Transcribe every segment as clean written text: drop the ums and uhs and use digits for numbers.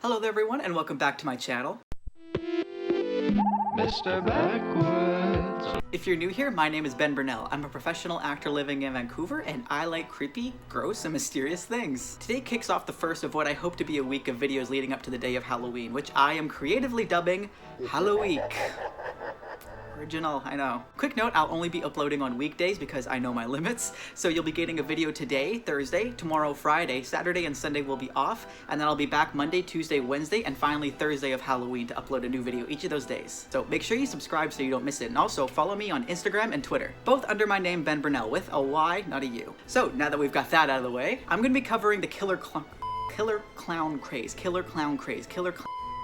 Hello there everyone and welcome back to my channel. Mr. Backwoods. If you're new here, my name is Ben Burnell. I'm a professional actor living in Vancouver and I like creepy, gross, and mysterious things. Today kicks off the first of what I hope to be a week of videos leading up to the day of Halloween, which I am creatively dubbing Halloweek. Original, I know. Quick note, I'll only be uploading on weekdays because I know my limits. So you'll be getting a video today, Thursday, tomorrow, Friday, Saturday and Sunday will be off, and then I'll be back Monday, Tuesday, Wednesday, and finally Thursday of Halloween to upload a new video each of those days. So make sure you subscribe so you don't miss it, and also follow me on Instagram and Twitter, both under my name Ben Burnell with a Y, not a U. So now that we've got that out of the way, I'm gonna be covering the Killer Clown Craze.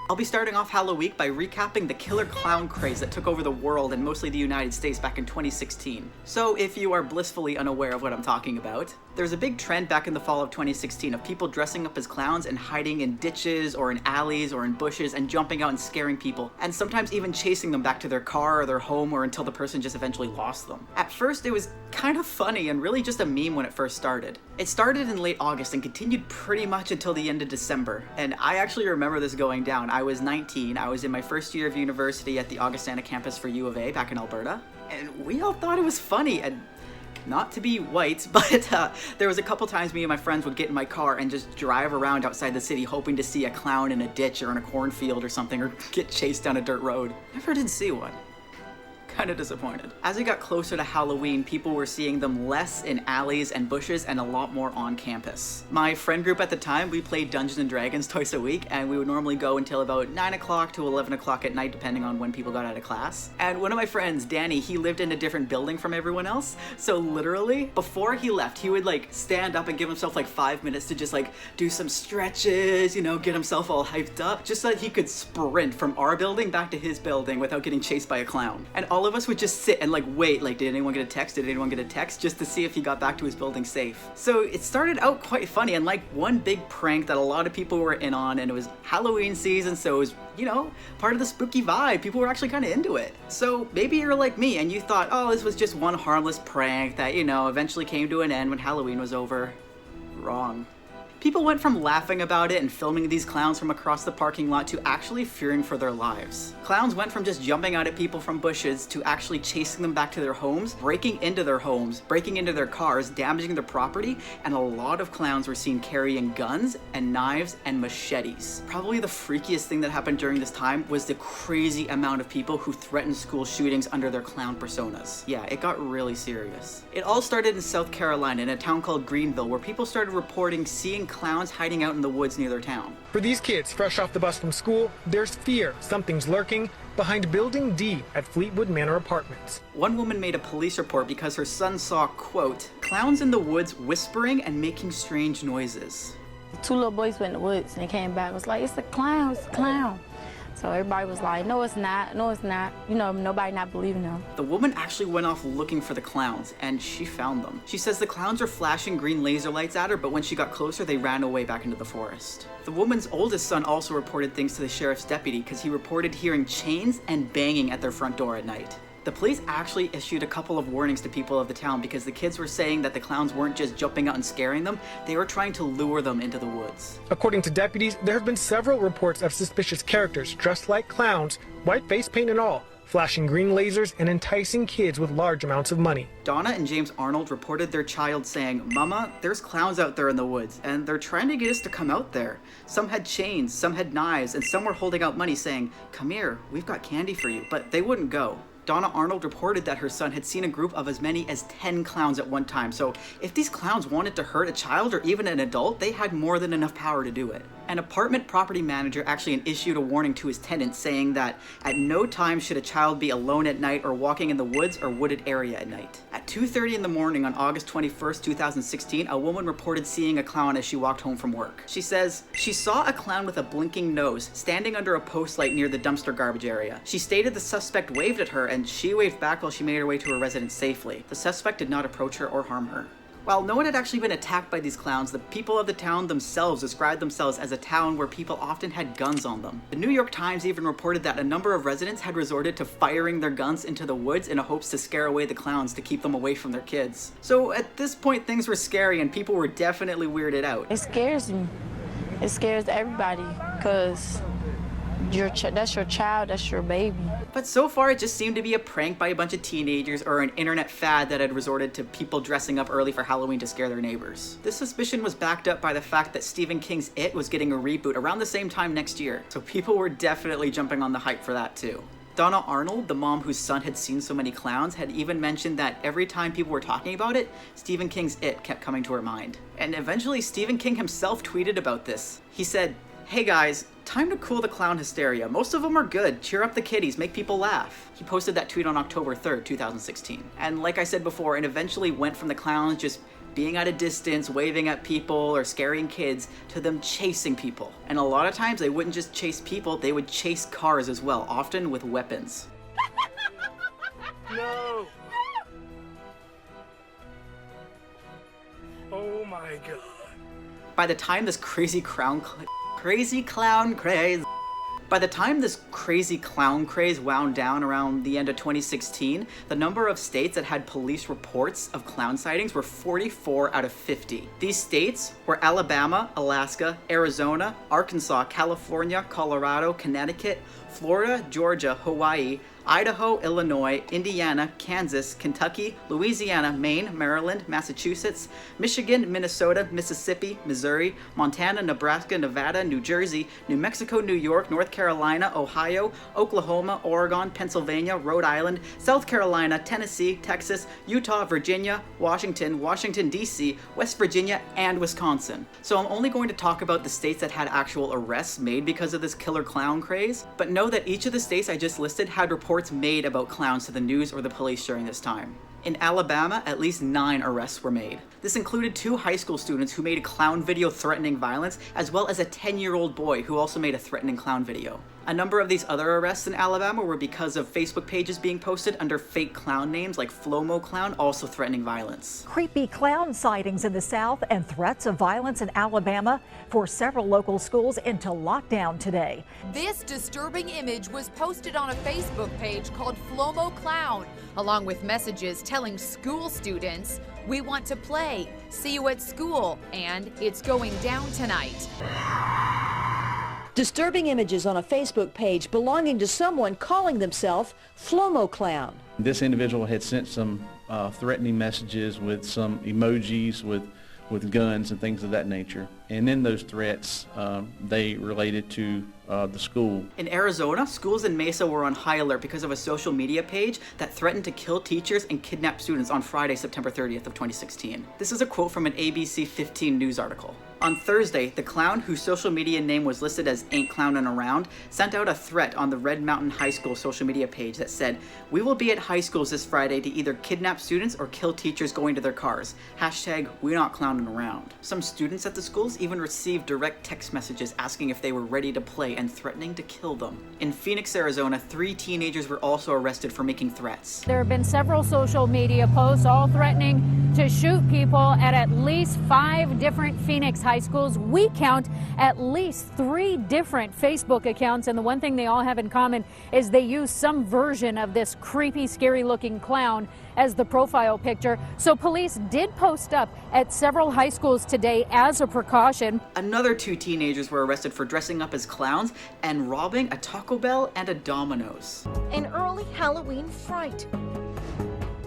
I'll be starting off Halloweek by recapping the Killer Clown Craze that took over the world and mostly the United States back in 2016. So if you are blissfully unaware of what I'm talking about, there's a big trend back in the fall of 2016 of people dressing up as clowns and hiding in ditches or in alleys or in bushes and jumping out and scaring people, and sometimes even chasing them back to their car or their home or until the person just eventually lost them. At first it was kind of funny and really just a meme when it first started. It started in late August and continued pretty much until the end of December, and I actually remember this going down. I was 19, I was in my first year of university at the Augustana campus for U of A back in Alberta, and we all thought it was funny, and not to be white, but there was a couple times me and my friends would get in my car and just drive around outside the city hoping to see a clown in a ditch or in a cornfield or something, or get chased down a dirt road. Never did see one. Kind of disappointed. As we got closer to Halloween, people were seeing them less in alleys and bushes and a lot more on campus. My friend group at the time, we played Dungeons & Dragons twice a week, and we would normally go until about 9 o'clock to 11 o'clock at night, depending on when people got out of class. And one of my friends, Danny, he lived in a different building from everyone else, so literally, before he left, he would like stand up and give himself like 5 minutes to just like do some stretches, you know, get himself all hyped up, just so that he could sprint from our building back to his building without getting chased by a clown. And all of us would just sit and like wait, like did anyone get a text, just to see if he got back to his building safe. So it started out quite funny and like one big prank that a lot of people were in on, and it was Halloween season, so it was, you know, part of the spooky vibe. People were actually kind of into it. So maybe you're like me and you thought, oh, this was just one harmless prank that, you know, eventually came to an end when Halloween was over. Wrong. People went from laughing about it and filming these clowns from across the parking lot to actually fearing for their lives. Clowns went from just jumping out at people from bushes to actually chasing them back to their homes, breaking into their homes, breaking into their cars, damaging their property, and a lot of clowns were seen carrying guns and knives and machetes. Probably the freakiest thing that happened during this time was the crazy amount of people who threatened school shootings under their clown personas. Yeah, it got really serious. It all started in South Carolina in a town called Greenville, where people started reporting seeing clowns hiding out in the woods near their town. For these kids fresh off the bus from school, there's fear something's lurking behind Building D at Fleetwood Manor Apartments. One woman made a police report because her son saw, quote, clowns in the woods whispering and making strange noises. Two little boys went in the woods and they came back. It was like, it's a clown, it's a clown. So everybody was like, no, it's not, no, it's not. You know, nobody not believing them. The woman actually went off looking for the clowns, and she found them. She says the clowns were flashing green laser lights at her, but when she got closer, they ran away back into the forest. The woman's oldest son also reported things to the sheriff's deputy because he reported hearing chains and banging at their front door at night. The police actually issued a couple of warnings to people of the town because the kids were saying that the clowns weren't just jumping out and scaring them, they were trying to lure them into the woods. According to deputies, there have been several reports of suspicious characters dressed like clowns, white face paint and all, flashing green lasers and enticing kids with large amounts of money. Donna and James Arnold reported their child saying, "Mama, there's clowns out there in the woods, and they're trying to get us to come out there. Some had chains, some had knives, and some were holding out money saying, 'Come here, we've got candy for you,' but they wouldn't go." Donna Arnold reported that her son had seen a group of as many as 10 clowns at one time, so if these clowns wanted to hurt a child or even an adult, they had more than enough power to do it. An apartment property manager actually issued a warning to his tenants saying that at no time should a child be alone at night or walking in the woods or wooded area at night. At 2:30 in the morning on August 21st, 2016, a woman reported seeing a clown as she walked home from work. She says she saw a clown with a blinking nose standing under a post light near the dumpster garbage area. She stated the suspect waved at her and she waved back while she made her way to her residence safely. The suspect did not approach her or harm her. While no one had actually been attacked by these clowns, the people of the town themselves described themselves as a town where people often had guns on them. The New York Times even reported that a number of residents had resorted to firing their guns into the woods in hopes to scare away the clowns to keep them away from their kids. So at this point things were scary and people were definitely weirded out. It scares me. It scares everybody because that's your child, that's your baby. But so far it just seemed to be a prank by a bunch of teenagers or an internet fad that had resorted to people dressing up early for Halloween to scare their neighbors. This suspicion was backed up by the fact that Stephen King's It was getting a reboot around the same time next year, so people were definitely jumping on the hype for that too. Donna Arnold, the mom whose son had seen so many clowns, had even mentioned that every time people were talking about it, Stephen King's It kept coming to her mind. And eventually Stephen King himself tweeted about this. He said, "Hey guys, time to cool the clown hysteria. Most of them are good. Cheer up the kiddies, make people laugh." He posted that tweet on October 3rd, 2016. And like I said before, it eventually went from the clowns just being at a distance, waving at people or scaring kids, to them chasing people. And a lot of times they wouldn't just chase people, they would chase cars as well, often with weapons. No! Oh my god. By the time this crazy clown craze wound down around the end of 2016, the number of states that had police reports of clown sightings were 44 out of 50. These states were Alabama, Alaska, Arizona, Arkansas, California, Colorado, Connecticut, Florida, Georgia, Hawaii, Idaho, Illinois, Indiana, Kansas, Kentucky, Louisiana, Maine, Maryland, Massachusetts, Michigan, Minnesota, Mississippi, Missouri, Montana, Nebraska, Nevada, New Jersey, New Mexico, New York, North Carolina, Ohio, Oklahoma, Oregon, Pennsylvania, Rhode Island, South Carolina, Tennessee, Texas, Utah, Virginia, Washington, Washington, D.C., West Virginia, and Wisconsin. So I'm only going to talk about the states that had actual arrests made because of this killer clown craze, but know that each of the states I just listed had reports made about clowns to the news or the police during this time. In Alabama, at least 9 arrests were made. This included 2 high school students who made a clown video threatening violence, as well as a 10-year-old boy who also made a threatening clown video. A number of these other arrests in Alabama were because of Facebook pages being posted under fake clown names like Flomo Clown, also threatening violence. Creepy clown sightings in the South and threats of violence in Alabama forced several local schools into lockdown today. This disturbing image was posted on a Facebook page called Flomo Clown, along with messages telling school students, "We want to play, see you at school, and it's going down tonight." Disturbing images on a Facebook page belonging to someone calling themselves Flomo Clown. This individual had sent some threatening messages with some emojis with guns and things of that nature. And in those threats, they related to the school. In Arizona, schools in Mesa were on high alert because of a social media page that threatened to kill teachers and kidnap students on Friday, September 30th of 2016. This is a quote from an ABC 15 news article. On Thursday, the clown, whose social media name was listed as Ain't Clownin' Around, sent out a threat on the Red Mountain High School social media page that said, "We will be at high schools this Friday to either kidnap students or kill teachers going to their cars. Hashtag, we not clownin' around." Some students at the schools even received direct text messages asking if they were ready to play and threatening to kill them. In Phoenix, Arizona, 3 teenagers were also arrested for making threats. There have been several social media posts all threatening to shoot people at least 5 different Phoenix high schools. We count at least 3 different Facebook accounts, and the one thing they all have in common is they use some version of this creepy, scary-looking clown as the profile picture. So police did post up at several high schools today as a precaution. Another 2 teenagers were arrested for dressing up as clowns and robbing a Taco Bell and a Domino's. An early Halloween fright.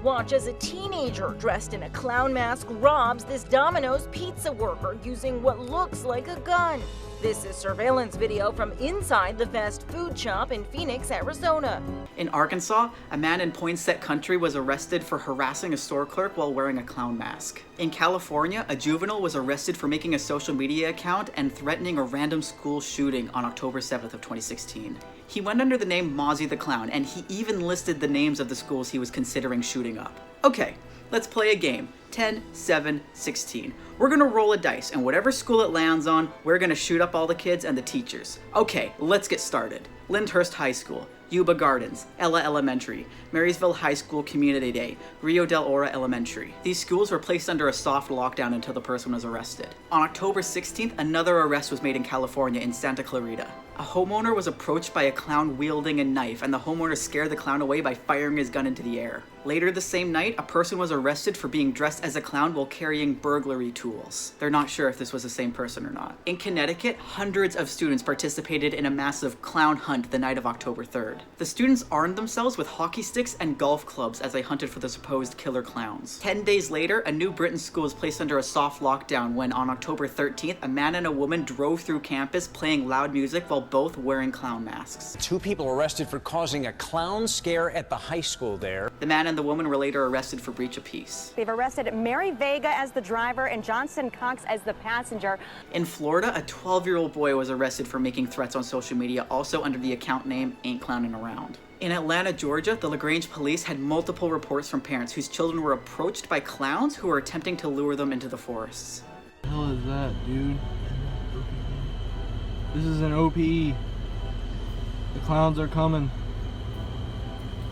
Watch as a teenager dressed in a clown mask robs this Domino's pizza worker using what looks like a gun. This is surveillance video from inside the fast food shop in Phoenix, Arizona. In Arkansas, a man in Poinsett Country was arrested for harassing a store clerk while wearing a clown mask. In California, a juvenile was arrested for making a social media account and threatening a random school shooting on October 7th of 2016. He went under the name Mozzie the Clown, and he even listed the names of the schools he was considering shooting up. Okay, let's play a game. 10, 7, 16. We're gonna roll a dice, and whatever school it lands on, we're gonna shoot up all the kids and the teachers. Okay, let's get started. Lyndhurst High School, Yuba Gardens, Ella Elementary, Marysville High School Community Day, Rio del Oro Elementary. These schools were placed under a soft lockdown until the person was arrested. On October 16th, another arrest was made in California in Santa Clarita. A homeowner was approached by a clown wielding a knife, and the homeowner scared the clown away by firing his gun into the air. Later the same night, a person was arrested for being dressed as a clown while carrying burglary tools. They're not sure if this was the same person or not. In Connecticut, hundreds of students participated in a massive clown hunt the night of October 3rd. The students armed themselves with hockey sticks and golf clubs as they hunted for the supposed killer clowns. 10 days later, a New Britain school was placed under a soft lockdown when, on October 13th, a man and a woman drove through campus playing loud music while both wearing clown masks. 2 people arrested for causing a clown scare at the high school there. The man and the woman were later arrested for breach of peace. They've arrested Mary Vega as the driver and Johnson Cox as the passenger. In Florida, a 12-year-old boy was arrested for making threats on social media, also under the account name Ain't Clownin' Around. In Atlanta, Georgia, the LaGrange police had multiple reports from parents whose children were approached by clowns who were attempting to lure them into the forests. What the hell is that, dude? This is an OPE. The clowns are coming.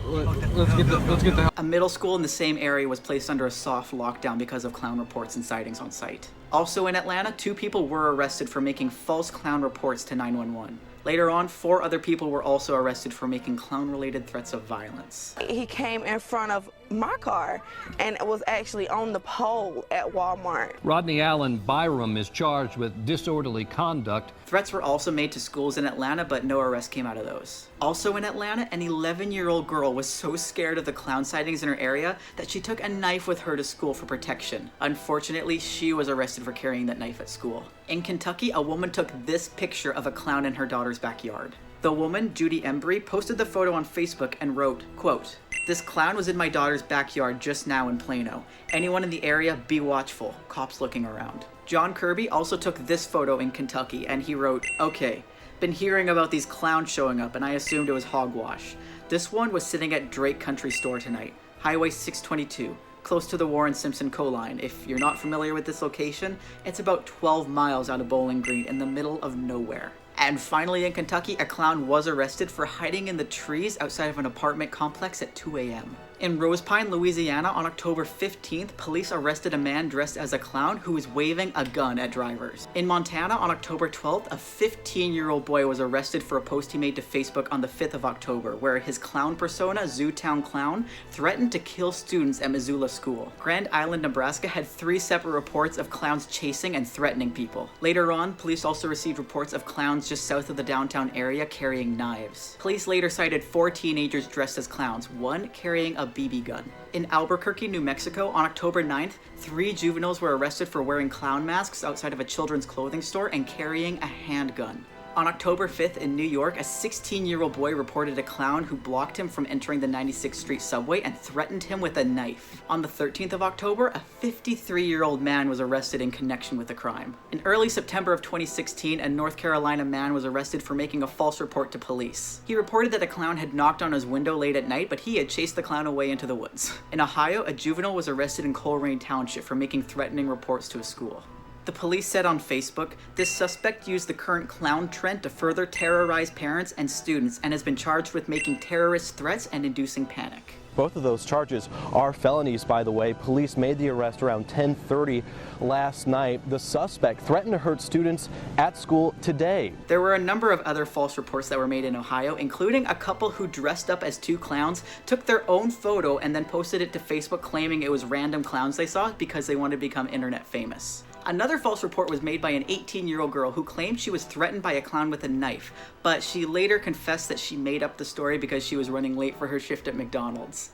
Let's get the A middle school in the same area was placed under a soft lockdown because of clown reports and sightings on site. Also in Atlanta, 2 people were arrested for making false clown reports to 911. Later on, 4 other people were also arrested for making clown-related threats of violence. He came in front of my car and was actually on the pole at Walmart. Rodney Allen Byram is charged with disorderly conduct. Threats were also made to schools in Atlanta, but no arrest came out of those. Also in Atlanta, an 11-year-old girl was so scared of the clown sightings in her area that she took a knife with her to school for protection. Unfortunately, she was arrested for carrying that knife at school. In Kentucky, a woman took this picture of a clown in her daughter's backyard. The woman, Judy Embry, posted the photo on Facebook and wrote, quote, "This clown was in my daughter's backyard just now in Plano. Anyone in the area, be watchful. Cops looking around." John Kirby also took this photo in Kentucky and he wrote, "Okay, been hearing about these clowns showing up and I assumed it was hogwash. This one was sitting at Drake Country Store tonight, Highway 622. Close to the Warren Simpson coal line. If you're not familiar with this location, it's about 12 miles out of Bowling Green in the middle of nowhere." And finally in Kentucky, a clown was arrested for hiding in the trees outside of an apartment complex at 2 a.m. In Rose Pine, Louisiana, on October 15th, police arrested a man dressed as a clown who was waving a gun at drivers. In Montana, on October 12th, a 15-year-old boy was arrested for a post he made to Facebook on the 5th of October, where his clown persona, Zootown Clown, threatened to kill students at Missoula School. Grand Island, Nebraska had 3 separate reports of clowns chasing and threatening people. Later on, police also received reports of clowns just south of the downtown area carrying knives. Police later cited 4 teenagers dressed as clowns, one carrying a BB gun. In Albuquerque, New Mexico, on October 9th, 3 juveniles were arrested for wearing clown masks outside of a children's clothing store and carrying a handgun. On October 5th in New York, a 16-year-old boy reported a clown who blocked him from entering the 96th Street subway and threatened him with a knife. On the 13th of October, a 53-year-old man was arrested in connection with the crime. In early September of 2016, a North Carolina man was arrested for making a false report to police. He reported that a clown had knocked on his window late at night, but he had chased the clown away into the woods. In Ohio, a juvenile was arrested in Coleraine Township for making threatening reports to a school. The police said on Facebook, this suspect used the current clown trend to further terrorize parents and students and has been charged with making terrorist threats and inducing panic. Both of those charges are felonies, by the way. Police made the arrest around 10:30 last night. The suspect threatened to hurt students at school today. There were a number of other false reports that were made in Ohio, including a couple who dressed up as 2 clowns, took their own photo and then posted it to Facebook claiming it was random clowns they saw because they wanted to become internet famous. Another false report was made by an 18-year-old girl who claimed she was threatened by a clown with a knife, but she later confessed that she made up the story because she was running late for her shift at McDonald's.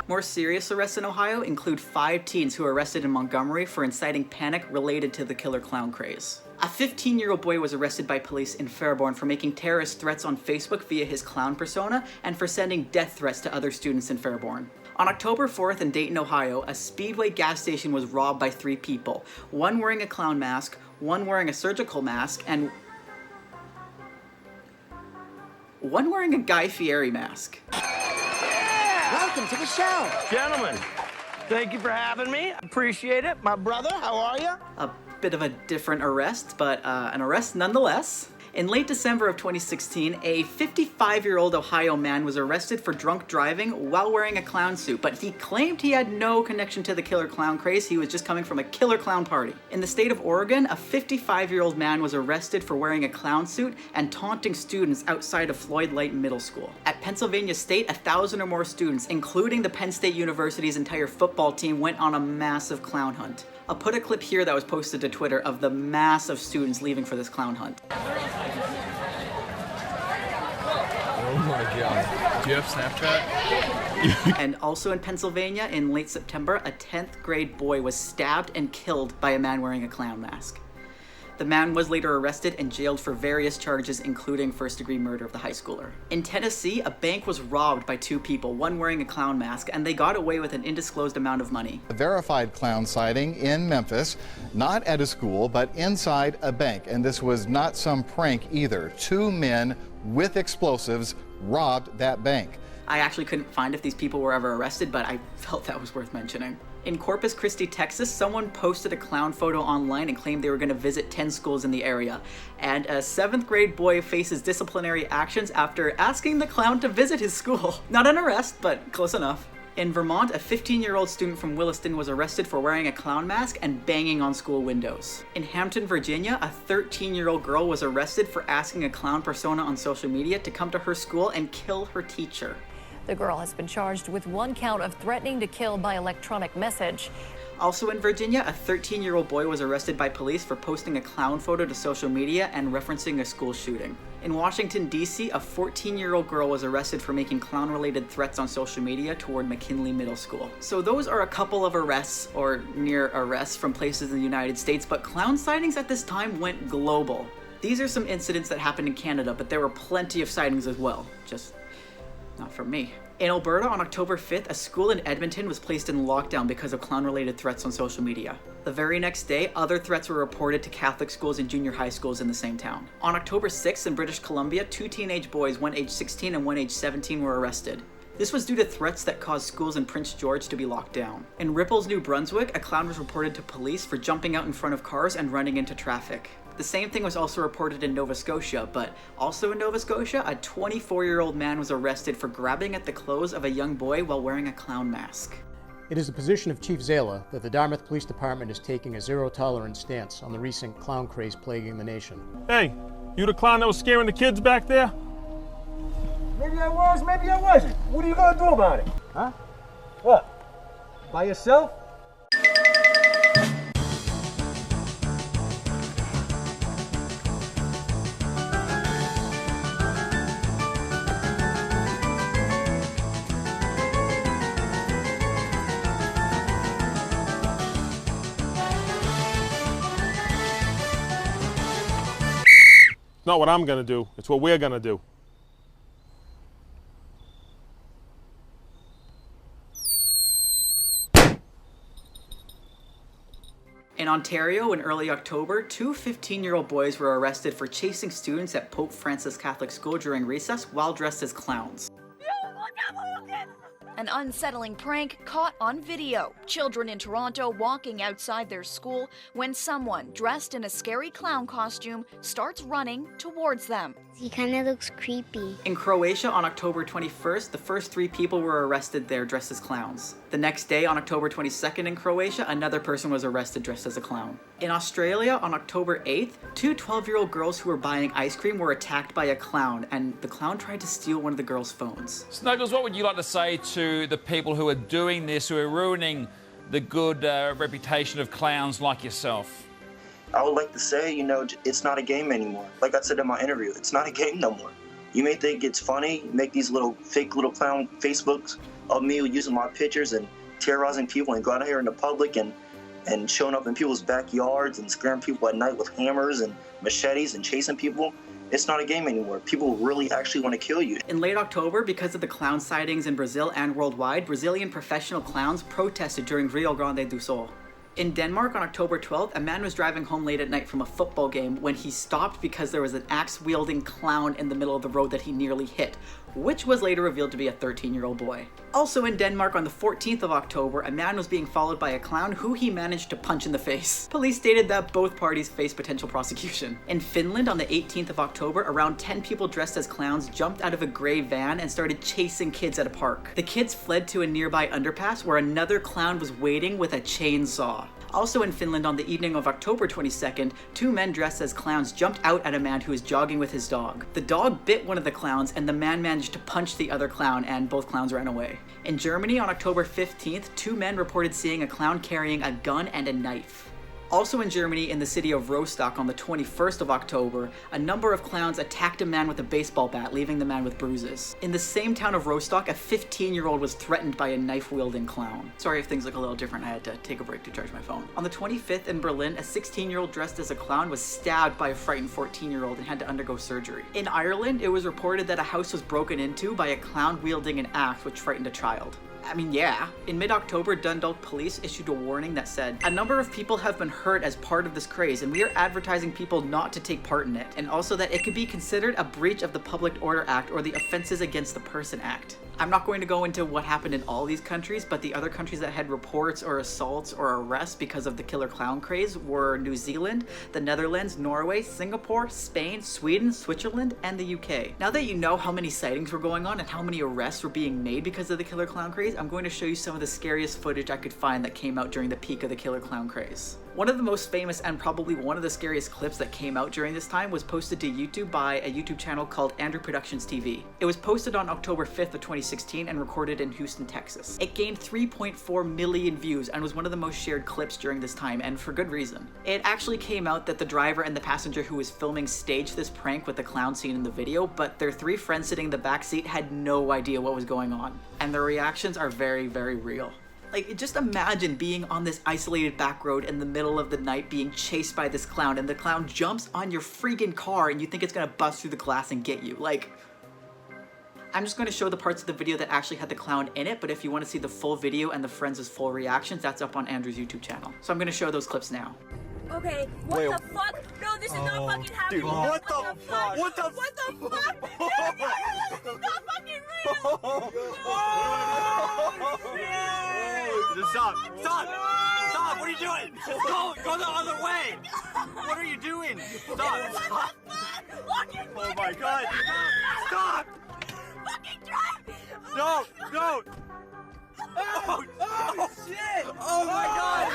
More serious arrests in Ohio include 5 teens who were arrested in Montgomery for inciting panic related to the Killer Clown Craze. A 15-year-old boy was arrested by police in Fairborn for making terrorist threats on Facebook via his clown persona and for sending death threats to other students in Fairborn. On October 4th in Dayton, Ohio, a Speedway gas station was robbed by 3 people, one wearing a clown mask, one wearing a surgical mask, and one wearing a Guy Fieri mask. Welcome to the show. Gentlemen, thank you for having me. Appreciate it. My brother, how are you? Bit of a different arrest, but an arrest nonetheless. In late December of 2016, a 55-year-old Ohio man was arrested for drunk driving while wearing a clown suit, but he claimed he had no connection to the Killer Clown Craze. He was just coming from a killer clown party. In the state of Oregon, a 55-year-old man was arrested for wearing a clown suit and taunting students outside of Floyd Light Middle School. At Pennsylvania State, 1,000 or more students, including the Penn State University's entire football team, went on a massive clown hunt. I'll put a clip here that was posted to Twitter of the mass of students leaving for this clown hunt. Oh my god. Do you have Snapchat? And also in Pennsylvania, in late September, a 10th grade boy was stabbed and killed by a man wearing a clown mask. The man was later arrested and jailed for various charges, including first-degree murder of the high schooler. In Tennessee, a bank was robbed by two people, one wearing a clown mask, and they got away with an undisclosed amount of money. A verified clown sighting in Memphis, not at a school, but inside a bank. And this was not some prank either. Two men with explosives robbed that bank. I actually couldn't find if these people were ever arrested, but I felt that was worth mentioning. In Corpus Christi, Texas, someone posted a clown photo online and claimed they were going to visit 10 schools in the area. And a 7th grade boy faces disciplinary actions after asking the clown to visit his school. Not an arrest, but close enough. In Vermont, a 15-year-old student from Williston was arrested for wearing a clown mask and banging on school windows. In Hampton, Virginia, a 13-year-old girl was arrested for asking a clown persona on social media to come to her school and kill her teacher. The girl has been charged with one count of threatening to kill by electronic message. Also in Virginia, a 13-year-old boy was arrested by police for posting a clown photo to social media and referencing a school shooting. In Washington, D.C., a 14-year-old girl was arrested for making clown-related threats on social media toward McKinley Middle School. So those are a couple of arrests, or near arrests, from places in the United States, but clown sightings at this time went global. These are some incidents that happened in Canada, but there were plenty of sightings as well. Just not from me. In Alberta, on October 5th, a school in Edmonton was placed in lockdown because of clown-related threats on social media. The very next day, other threats were reported to Catholic schools and junior high schools in the same town. On October 6th in British Columbia, 2 teenage boys, one age 16 and one age 17, were arrested. This was due to threats that caused schools in Prince George to be locked down. In Ripples, New Brunswick, a clown was reported to police for jumping out in front of cars and running into traffic. The same thing was also reported in Nova Scotia, but also in Nova Scotia, a 24-year-old man was arrested for grabbing at the clothes of a young boy while wearing a clown mask. It is the position of Chief Zala that the Dartmouth Police Department is taking a zero-tolerance stance on the recent clown craze plaguing the nation. Hey, you the clown that was scaring the kids back there? Maybe I was, maybe I wasn't. What are you gonna do about it? Huh? What? By yourself? Not what I'm gonna do, it's what we're gonna do. In Ontario, in early October, 2 15-year-old boys were arrested for chasing students at Pope Francis Catholic School during recess while dressed as clowns. An unsettling prank caught on video. Children in Toronto walking outside their school when someone dressed in a scary clown costume starts running towards them. He kind of looks creepy. In Croatia, on October 21st, the first 3 people were arrested there dressed as clowns. The next day, on October 22nd in Croatia, another person was arrested dressed as a clown. In Australia, on October 8th, 2 12-year-old girls who were buying ice cream were attacked by a clown, and the clown tried to steal one of the girls' phones. Snuggles, what would you like to say to the people who are doing this, who are ruining the good reputation of clowns like yourself? I would like to say, you know, it's not a game anymore. Like I said in my interview, it's not a game no more. You may think it's funny, make these little fake little clown Facebooks of me using my pictures and terrorizing people and going out here in the public and showing up in people's backyards and scaring people at night with hammers and machetes and chasing people. It's not a game anymore. People really actually want to kill you. In late October, because of the clown sightings in Brazil and worldwide, Brazilian professional clowns protested during Rio Grande do Sul. In Denmark on October 12th, a man was driving home late at night from a football game when he stopped because there was an axe-wielding clown in the middle of the road that he nearly hit, which was later revealed to be a 13-year-old boy. Also in Denmark on the 14th of October, a man was being followed by a clown who he managed to punch in the face. Police stated that both parties faced potential prosecution. In Finland on the 18th of October, around 10 people dressed as clowns jumped out of a gray van and started chasing kids at a park. The kids fled to a nearby underpass where another clown was waiting with a chainsaw. Also in Finland on the evening of October 22nd, 2 men dressed as clowns jumped out at a man who was jogging with his dog. The dog bit one of the clowns and the man managed to punch the other clown and both clowns ran away. In Germany on October 15th, 2 men reported seeing a clown carrying a gun and a knife. Also in Germany, in the city of Rostock on the 21st of October, a number of clowns attacked a man with a baseball bat, leaving the man with bruises. In the same town of Rostock, a 15-year-old was threatened by a knife-wielding clown. Sorry if things look a little different, I had to take a break to charge my phone. On the 25th in Berlin, a 16-year-old dressed as a clown was stabbed by a frightened 14-year-old and had to undergo surgery. In Ireland, it was reported that a house was broken into by a clown wielding an axe which frightened a child. I mean, yeah. In mid-October, Dundalk police issued a warning that said, "A number of people have been hurt as part of this craze, and we are advertising people not to take part in it, and also that it could be considered a breach of the Public Order Act or the Offenses Against the Person Act." I'm not going to go into what happened in all these countries, but the other countries that had reports or assaults or arrests because of the Killer Clown Craze were New Zealand, the Netherlands, Norway, Singapore, Spain, Sweden, Switzerland, and the UK. Now that you know how many sightings were going on and how many arrests were being made because of the Killer Clown Craze, I'm going to show you some of the scariest footage I could find that came out during the peak of the Killer Clown Craze. One of the most famous and probably one of the scariest clips that came out during this time was posted to YouTube by a YouTube channel called Andrew Productions TV. It was posted on October 5th of 2016 and recorded in Houston, Texas. It gained 3.4 million views and was one of the most shared clips during this time, and for good reason. It actually came out that the driver and the passenger who was filming staged this prank with the clown scene in the video, but their 3 friends sitting in the back seat had no idea what was going on. And their reactions are very, very real. Like, just imagine being on this isolated back road in the middle of the night being chased by this clown, and the clown jumps on your freaking car and you think it's gonna bust through the glass and get you. Like, I'm just going to show the parts of the video that actually had the clown in it, but if you want to see the full video and the friends' full reactions, that's up on Andrew's YouTube channel. So I'm going to show those clips now. Okay, what the fuck? No, this is not fucking happening. Dude, what the fuck? What the fuck? This is not fucking real. Stop! Stop! Stop! What are you doing? Go the other way! What are you doing? Stop! Stop! Oh my god! Stop! Fucking drive! No! No! Oh shit! Oh my god!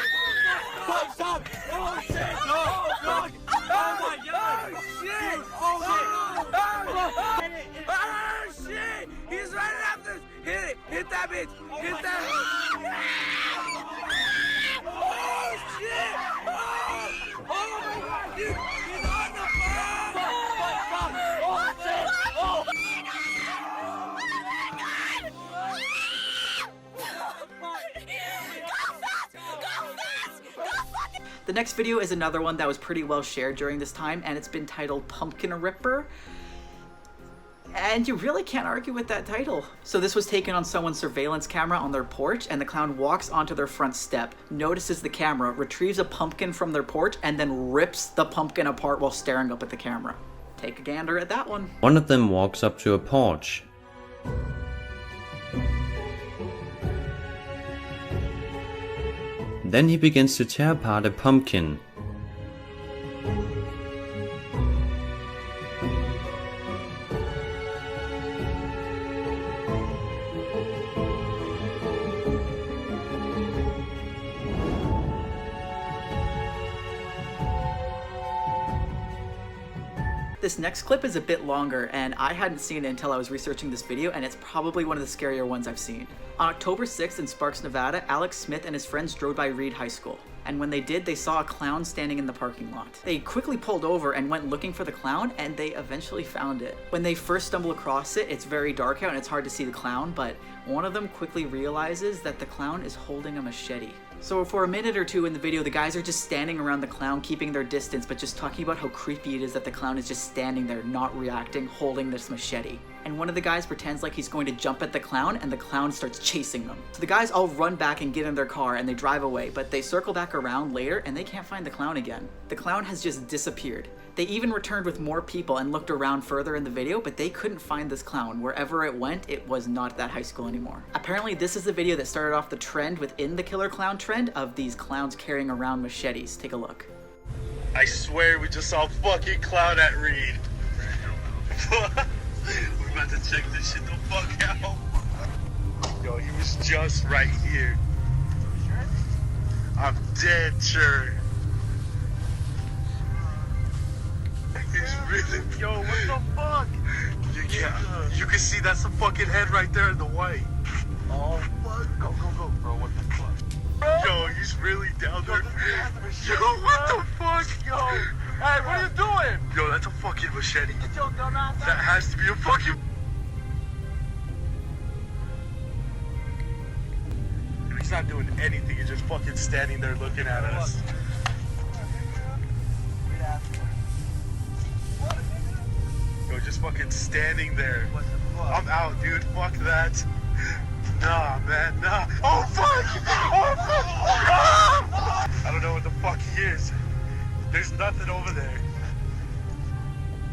Stop! Stop! Oh shit! No! No! Oh my god! Oh shit! Oh shit! Oh shit! He's running after us! Hit it! Hit that bitch! Hit that! Oh shit! Oh my god! Dude! He's on the phone! Fuck! Oh shit! Oh! The next video is another one that was pretty well shared during this time, and it's been titled Pumpkin Ripper. And you really can't argue with that title. So this was taken on someone's surveillance camera on their porch, and the clown walks onto their front step, notices the camera, retrieves a pumpkin from their porch, and then rips the pumpkin apart while staring up at the camera. Take a gander at that one. One of them walks up to a porch. Then he begins to tear apart a pumpkin. This next clip is a bit longer, and I hadn't seen it until I was researching this video, and it's probably one of the scarier ones I've seen. On October 6th in Sparks, Nevada, Alex Smith and his friends drove by Reed High School. And when they did, they saw a clown standing in the parking lot. They quickly pulled over and went looking for the clown, and they eventually found it. When they first stumble across it, it's very dark out and it's hard to see the clown, but one of them quickly realizes that the clown is holding a machete. So for a minute or two in the video, the guys are just standing around the clown, keeping their distance, but just talking about how creepy it is that the clown is just standing there, not reacting, holding this machete. and one of the guys pretends like he's going to jump at the clown, and the clown starts chasing them. So the guys all run back and get in their car and they drive away, but they circle back around later and they can't find the clown again. The clown has just disappeared. They even returned with more people and looked around further in the video, but they couldn't find this clown. Wherever it went, it was not at that high school anymore. Apparently, this is the video that started off the trend within the killer clown trend of these clowns carrying around machetes. Take a look. I swear we just saw a fucking clown at Reed. We're about to check this shit the fuck out. Yo, he was just right here. I'm dead sure. He's really... Yo, what the fuck? You can see that's the fucking head right there in the white. Oh, fuck. Go, bro. What the fuck? Yo, he's really down there. Yo, what the fuck? Yo, hey, what are you doing? Yo, that's a fucking machete. That has to be a fucking... He's not doing anything. He's just fucking standing there looking at us. Yo, just fucking standing there. I'm out, dude. Fuck that. Nah, man, nah. Oh, fuck! Oh, fuck! Ah! I don't know what the fuck he is. There's nothing over there.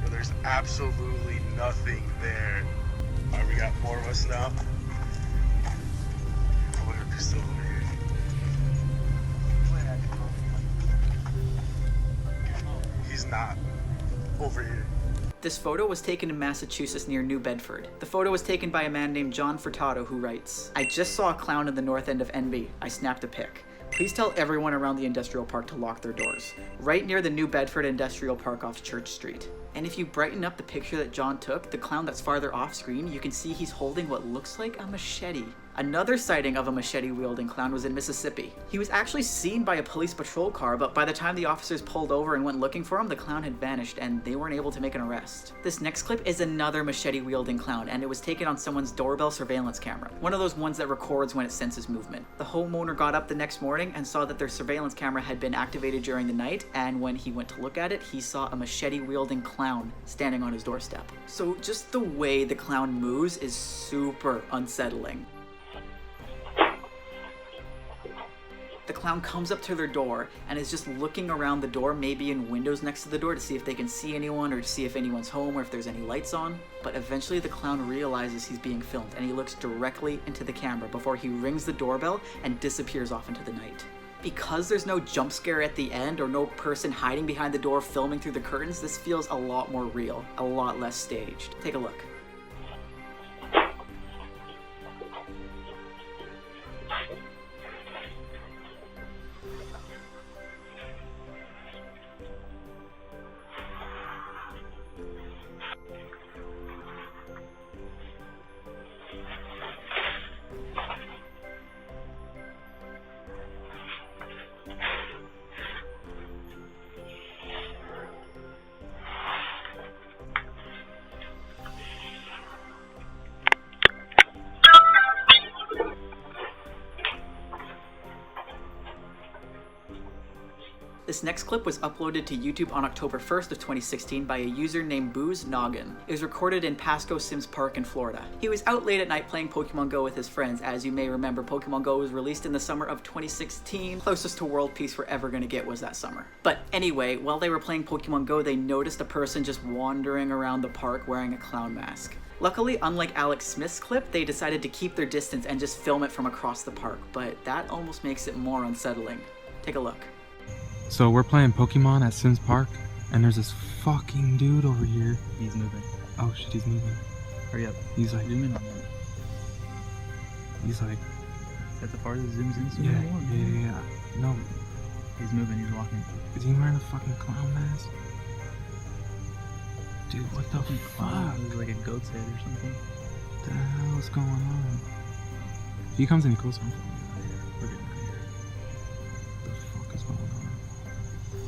Yo, there's absolutely nothing there. Alright, we got more of us now. I wonder if he's still over here. He's not over here. This photo was taken in Massachusetts near New Bedford. The photo was taken by a man named John Furtado, who writes, "I just saw a clown in the north end of NB. I snapped a pic. Please tell everyone around the industrial park to lock their doors. Right near the New Bedford Industrial Park off Church Street." And if you brighten up the picture that John took, the clown that's farther off screen, you can see he's holding what looks like a machete. Another sighting of a machete-wielding clown was in Mississippi. He was actually seen by a police patrol car, but by the time the officers pulled over and went looking for him, the clown had vanished and they weren't able to make an arrest. This next clip is another machete-wielding clown, and it was taken on someone's doorbell surveillance camera. One of those ones that records when it senses movement. The homeowner got up the next morning and saw that their surveillance camera had been activated during the night, and when he went to look at it, he saw a machete-wielding clown standing on his doorstep. So just the way the clown moves is super unsettling. The clown comes up to their door and is just looking around the door, maybe in windows next to the door to see if they can see anyone or to see if anyone's home or if there's any lights on. But eventually the clown realizes he's being filmed and he looks directly into the camera before he rings the doorbell and disappears off into the night. Because there's no jump scare at the end or no person hiding behind the door filming through the curtains, this feels a lot more real, a lot less staged. Take a look. This next clip was uploaded to YouTube on October 1st of 2016 by a user named Booze Noggin. It was recorded in Pasco Sims Park in Florida. He was out late at night playing Pokemon Go with his friends. As you may remember, Pokemon Go was released in the summer of 2016. Closest to world peace we're ever gonna get was that summer. But anyway, while they were playing Pokemon Go, they noticed a person just wandering around the park wearing a clown mask. Luckily, unlike Alex Smith's clip, they decided to keep their distance and just film it from across the park, but that almost makes it more unsettling. Take a look. So we're playing Pokemon at Sims Park, and there's this fucking dude over here. He's moving. Oh shit, he's moving. Hurry up. He's like... Zoom in on that. He's like... Is that the part that zooms in? So Yeah. No. He's moving, he's walking. Is he wearing a fucking clown mask? Dude, what the fuck? It was like a goat's head or something. What the hell is going on? If he comes any closer, I'm falling.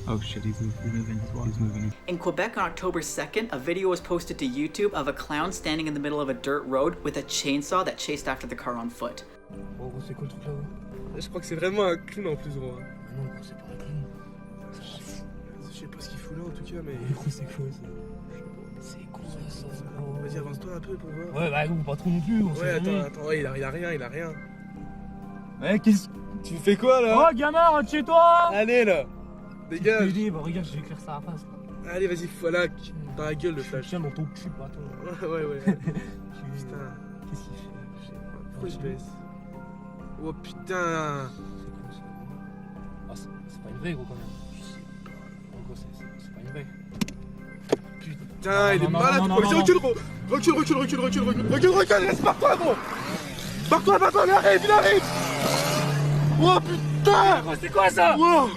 Oh shit, he's moving. He's moving. In Quebec on October 2nd, a video was posted to YouTube of a clown standing in the middle of a dirt road with a chainsaw that chased after the car on foot. Oh, c'est quoi le truc là-bas? Je crois que c'est vraiment un clown en plus gros. Non, c'est pas un clown. Je sais pas ce qu'il fout là en tout cas, mais... C'est quoi ça? C'est quoi ça? Vas-y, avance-toi un peu pour voir. Ouais, bah, pas trop non plus. Ouais, attends, ouais, il a rien. Ouais, qu'est-ce que... Tu fais quoi là? Oh, gamin, rentre chez toi! Allez là! Dégage! Je dis, bah, regarde, je vais écrire ça à la face. Allez, vas-y, voilà, dans la gueule le flash. Tiens dans ton cul, bâton. Ouais. Putain. Qu'est-ce qu'il fait? Je sais pas. Pourquoi je baisse? Oh putain! Ah, c'est pas une vraie, gros, quand même. Je sais pas. Gros, c'est pas une vraie. Putain, il est malade, gros. Vas-y, recule, gros. Recule, laisse, barre-toi, gros. Barre-toi, il arrive. Oh putain! C'est quoi ça? Wow.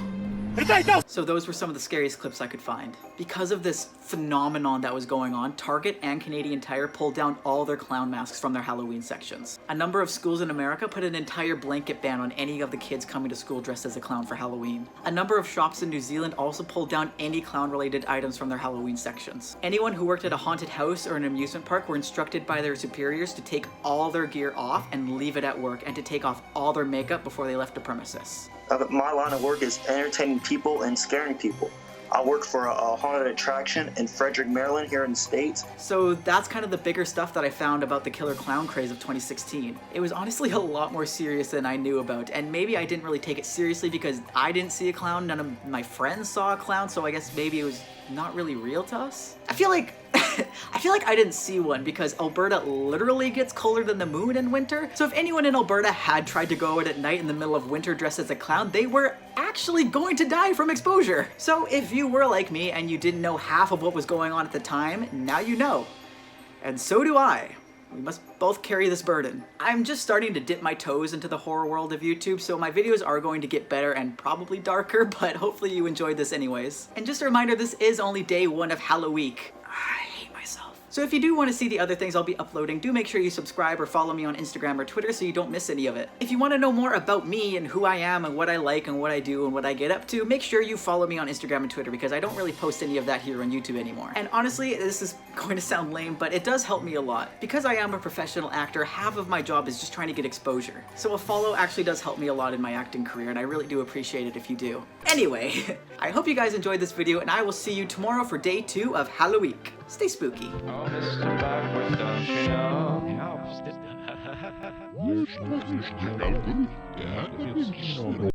So those were some of the scariest clips I could find. Because of this phenomenon that was going on, Target and Canadian Tire pulled down all their clown masks from their Halloween sections. A number of schools in America put an entire blanket ban on any of the kids coming to school dressed as a clown for Halloween. A number of shops in New Zealand also pulled down any clown-related items from their Halloween sections. Anyone who worked at a haunted house or an amusement park were instructed by their superiors to take all their gear off and leave it at work, and to take off all their makeup before they left the premises. My line of work is entertaining people and scaring people. I work for a haunted attraction in Frederick, Maryland, here in the States. So that's kind of the bigger stuff that I found about the Killer Clown Craze of 2016. It was honestly a lot more serious than I knew about, and maybe I didn't really take it seriously because I didn't see a clown, none of my friends saw a clown, so I guess maybe it was not really real to us. I feel like I didn't see one because Alberta literally gets colder than the moon in winter. So if anyone in Alberta had tried to go out at night in the middle of winter dressed as a clown, they were actually going to die from exposure. So if you were like me and you didn't know half of what was going on at the time, now you know. And so do I. We must both carry this burden. I'm just starting to dip my toes into the horror world of YouTube, so my videos are going to get better and probably darker, but hopefully you enjoyed this anyways. And just a reminder, this is only day 1 of Halloweek. I hate myself. So if you do want to see the other things I'll be uploading, do make sure you subscribe or follow me on Instagram or Twitter so you don't miss any of it. If you want to know more about me and who I am and what I like and what I do and what I get up to, make sure you follow me on Instagram and Twitter because I don't really post any of that here on YouTube anymore. And honestly, this is going to sound lame, but it does help me a lot. Because I am a professional actor, half of my job is just trying to get exposure. So a follow actually does help me a lot in my acting career, and I really do appreciate it if you do. Anyway, I hope you guys enjoyed this video, and I will see you tomorrow for day 2 of Halloweek. Stay spooky. Oh, Mr. Backward, don't you know?